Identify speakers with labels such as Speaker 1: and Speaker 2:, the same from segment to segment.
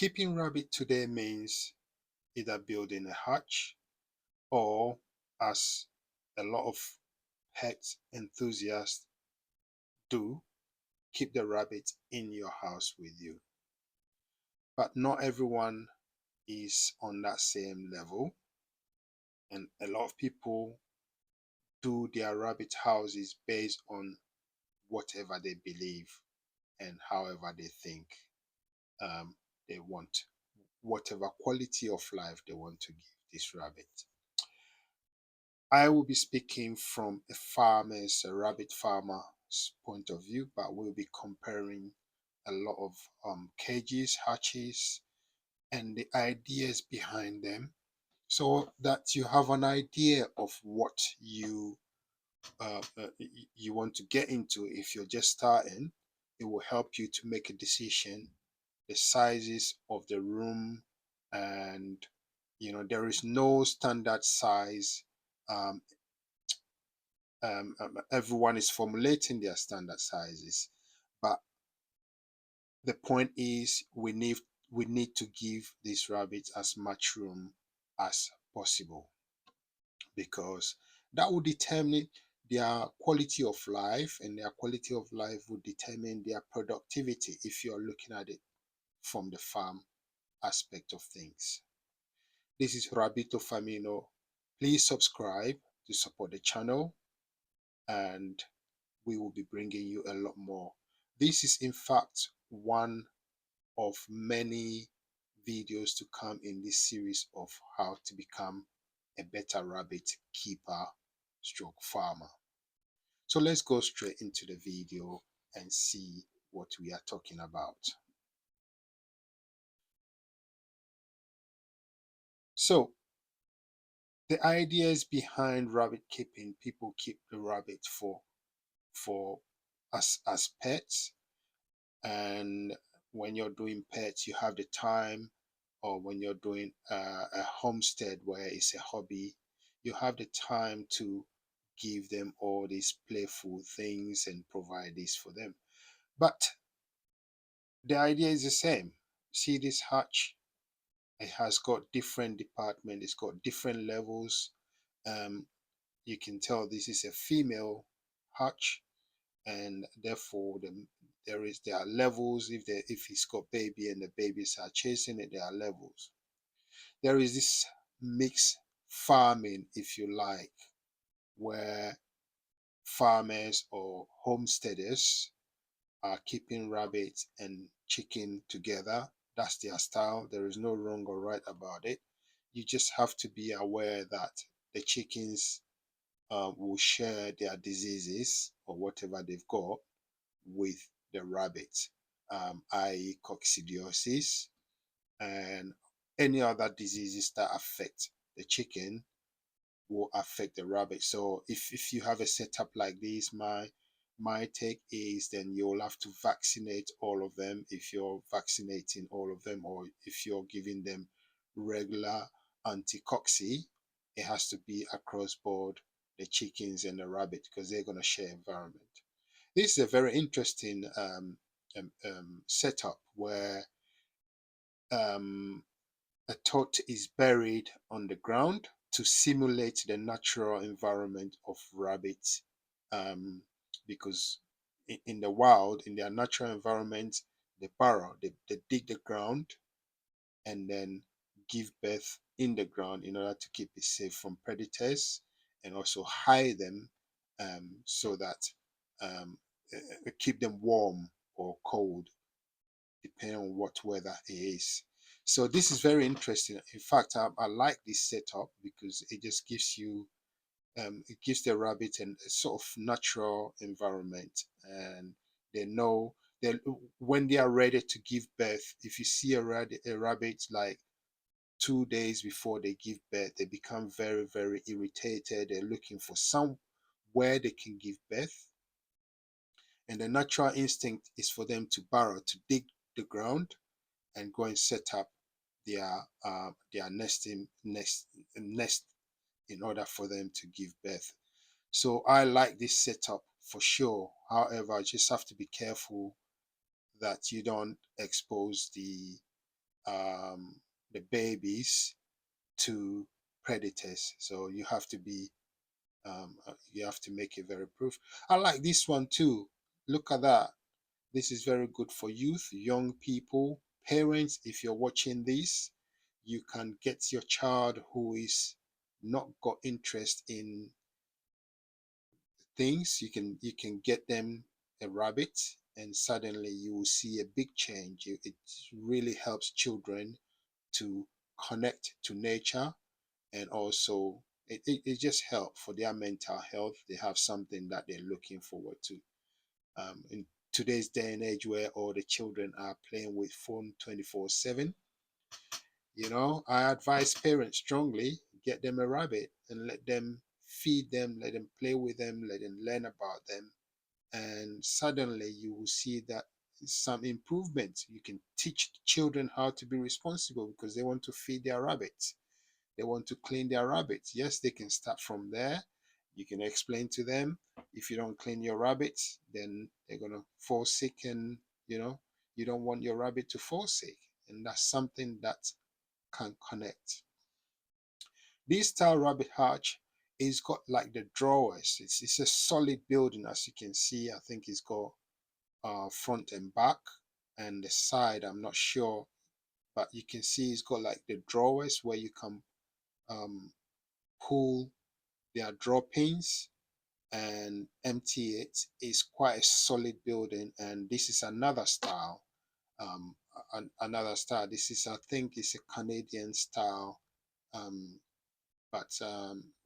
Speaker 1: Keeping rabbit today means either building a hutch or, as a lot of pet enthusiasts do, keep the rabbit in your house with you. But not everyone is on that same level, and a lot of people do their rabbit houses based on whatever they believe and however they think they want, whatever quality of life they want to give this rabbit. I will be speaking from a rabbit farmer's point of view, but we'll be comparing a lot of cages, hatches, and the ideas behind them, so that you have an idea of what you want to get into. If you're just starting, it will help you to make a decision, the sizes of the room, and there is no standard size. um, Everyone is formulating their standard sizes, but the point is we need to give these rabbits as much room as possible, because that will determine their quality of life, and their quality of life will determine their productivity if you're looking at it from the farm aspect of things. This is Rabito Famino. Please subscribe to support the channel, and we will be bringing you a lot more. This is, in fact, one of many videos to come in this series of how to become a better rabbit keeper stroke farmer. So let's go straight into the video and see what we are talking about. So the ideas behind rabbit keeping: people keep the rabbit for as pets, and when you're doing pets you have the time, or when you're doing a homestead where it's a hobby, you have the time to give them all these playful things and provide this for them. But the idea is the same. See this hatch? It has got different departments, it's got different levels. um, you can tell this is a female hatch, and therefore there are levels. If it's got baby and the babies are chasing it, there are levels. There is this mixed farming, if you like, where farmers or homesteaders are keeping rabbits and chicken together. That's their style. There is no wrong or right about it. You just have to be aware that the chickens will share their diseases or whatever they've got with the rabbits, i.e., coccidiosis and any other diseases that affect the chicken will affect the rabbit. So if you have a setup like this, my take is then you'll have to vaccinate all of them if you're vaccinating all of them, or if you're giving them regular anti-cocci. It has to be across board, the chickens and the rabbit, because they're going to share environment. This is a very interesting setup where um, a tot is buried on the ground to simulate the natural environment of rabbits, because in the wild, in their natural environment, they burrow, they dig the ground and then give birth in the ground in order to keep it safe from predators, and also hide them, so that keep them warm or cold depending on what weather it is. So this is very interesting. In fact, I like this setup because it just gives you, it gives the rabbit a sort of natural environment, and they know that when they are ready to give birth. If you see a rabbit like 2 days before they give birth, they become very, very irritated. They're looking for somewhere they can give birth, and the natural instinct is for them to burrow, to dig the ground and go and set up their nest in order for them to give birth. So I like this setup for sure. However, you just have to be careful that you don't expose um, the babies to predators. So you have to make it very proof. I like this one too. Look at that. This is very good for youth, young people, parents. If you're watching this, you can get your child who is not got interest in things. You can get them a rabbit, and suddenly you will see a big change. It really helps children to connect to nature, and also it just helps for their mental health. They have something that they're looking forward to. In today's day and age where all the children are playing with phone 24/7, I advise parents strongly get them a rabbit and let them feed them, let them play with them, let them learn about them, and suddenly you will see that some improvement. You can teach children how to be responsible because they want to feed their rabbits, they want to clean their rabbits. Yes, they can start from there. You can explain to them, if you don't clean your rabbits, then they're going to fall sick, and you don't want your rabbit to fall sick. And that's something that can connect. This style rabbit hutch is got like the drawers. It's a solid building, as you can see. I think it's got front and back, and the side I'm not sure, but you can see it's got like the drawers where you can um, pull their draw pins and empty it. Is quite a solid building, and this is another style. Another style. This is, I think, it's a Canadian style, um, but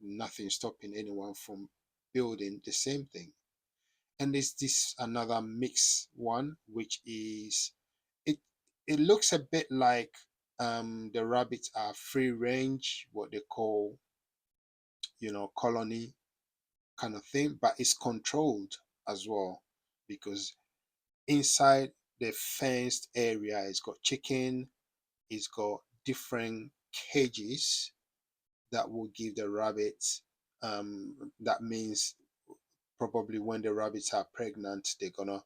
Speaker 1: nothing stopping anyone from building the same thing. And there's this another mix one, which is it. It looks a bit like the rabbits are free range, what they call colony kind of thing, but it's controlled as well, because inside the fenced area, it's got chicken, it's got different cages that will give the rabbits. That means probably when the rabbits are pregnant, they're gonna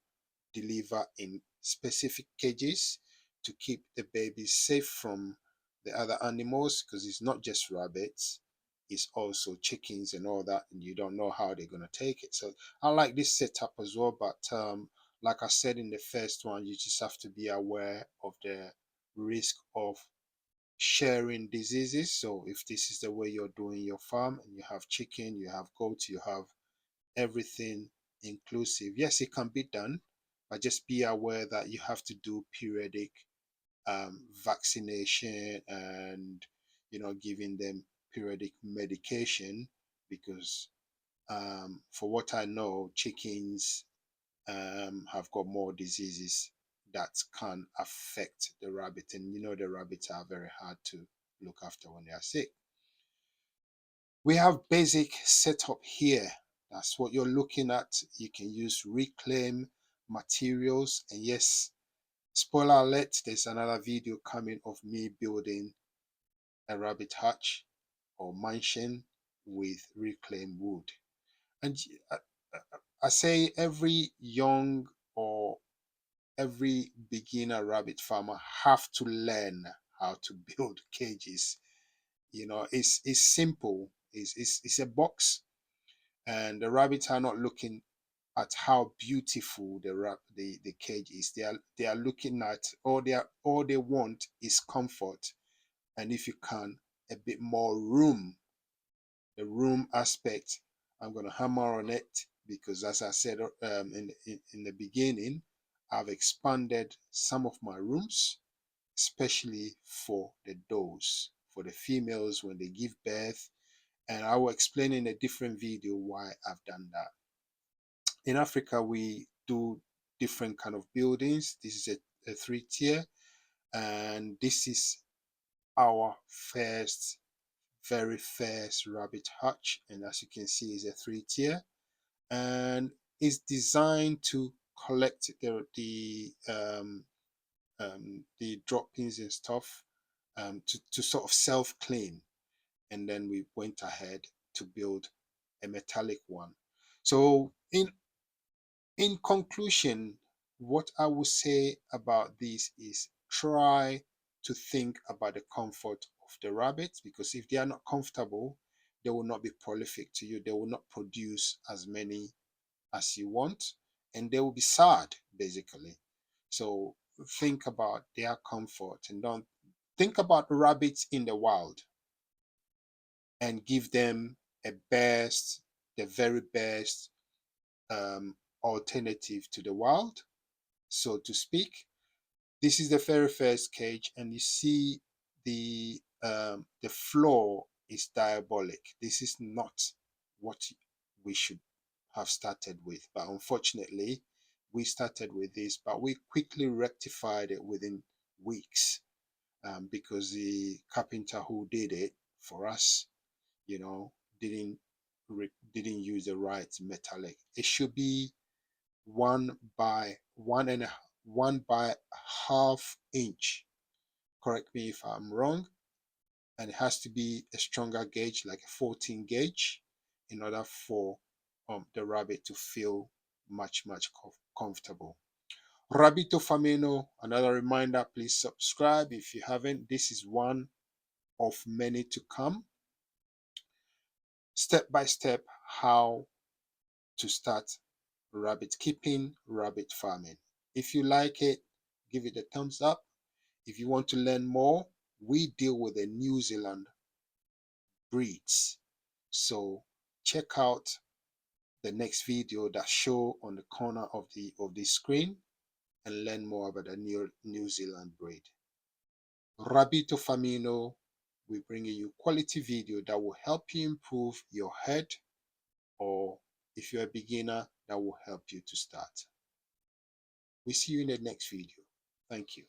Speaker 1: deliver in specific cages to keep the babies safe from the other animals, because it's not just rabbits, it's also chickens and all that, and you don't know how they're going to take it. So I like this setup as well, but like I said in the first one, you just have to be aware of the risk of sharing diseases. So if this is the way you're doing your farm and you have chicken, you have goats, you have everything inclusive. Yes, it can be done, but just be aware that you have to do periodic vaccination, and giving them periodic medication, because for what I know, chickens have got more diseases that can affect the rabbit, and the rabbits are very hard to look after when they are sick. We have basic setup here. That's what you're looking at. You can use reclaim materials. And yes, spoiler alert, there's another video coming of me building a rabbit hutch or mansion with reclaimed wood. And I say every young or every beginner rabbit farmer have to learn how to build cages. It's simple. It's a box, and the rabbits are not looking at how beautiful the cage is. They are looking at all they want is comfort, and if you can, a bit more room. The room aspect, I'm gonna hammer on it, because as I said in the beginning, I've expanded some of my rooms, especially for the does, for the females when they give birth, and I will explain in a different video why I've done that. In Africa, we do different kind of buildings. This is a three-tier, and this is our very first rabbit hutch, and as you can see, is a three-tier, and is designed to collect the droppings and stuff, to sort of self-clean. And then we went ahead to build a metallic one. So in conclusion, what I would say about this is, try to think about the comfort of the rabbits, because if they are not comfortable, they will not be prolific to you. They will not produce as many as you want, and they will be sad basically. So think about their comfort, and don't think about rabbits in the wild, and give them a best, the very best alternative to the wild, so to speak. This is the very first cage, and you see the floor is diabolic. This is not what we should have started with, but unfortunately, we started with this, but we quickly rectified it within weeks, because the carpenter who did it for us, you know, didn't didn't use the right metallic. It should be 1 by 1.5 inch. Correct me if I'm wrong. And it has to be a stronger gauge, like a 14 gauge, in order for the rabbit to feel much comfortable. Rabbito Famino, another reminder, please subscribe if you haven't. This is one of many to come. Step by step, how to start rabbit keeping, rabbit farming. If you like it, give it a thumbs up. If you want to learn more, we deal with the New Zealand breeds. So check out the next video that show on the corner of the screen, and learn more about the New Zealand breed. Rabito Famino, we bringing you quality video that will help you improve your head, or if you're a beginner, that will help you to start. We see you in the next video. Thank you.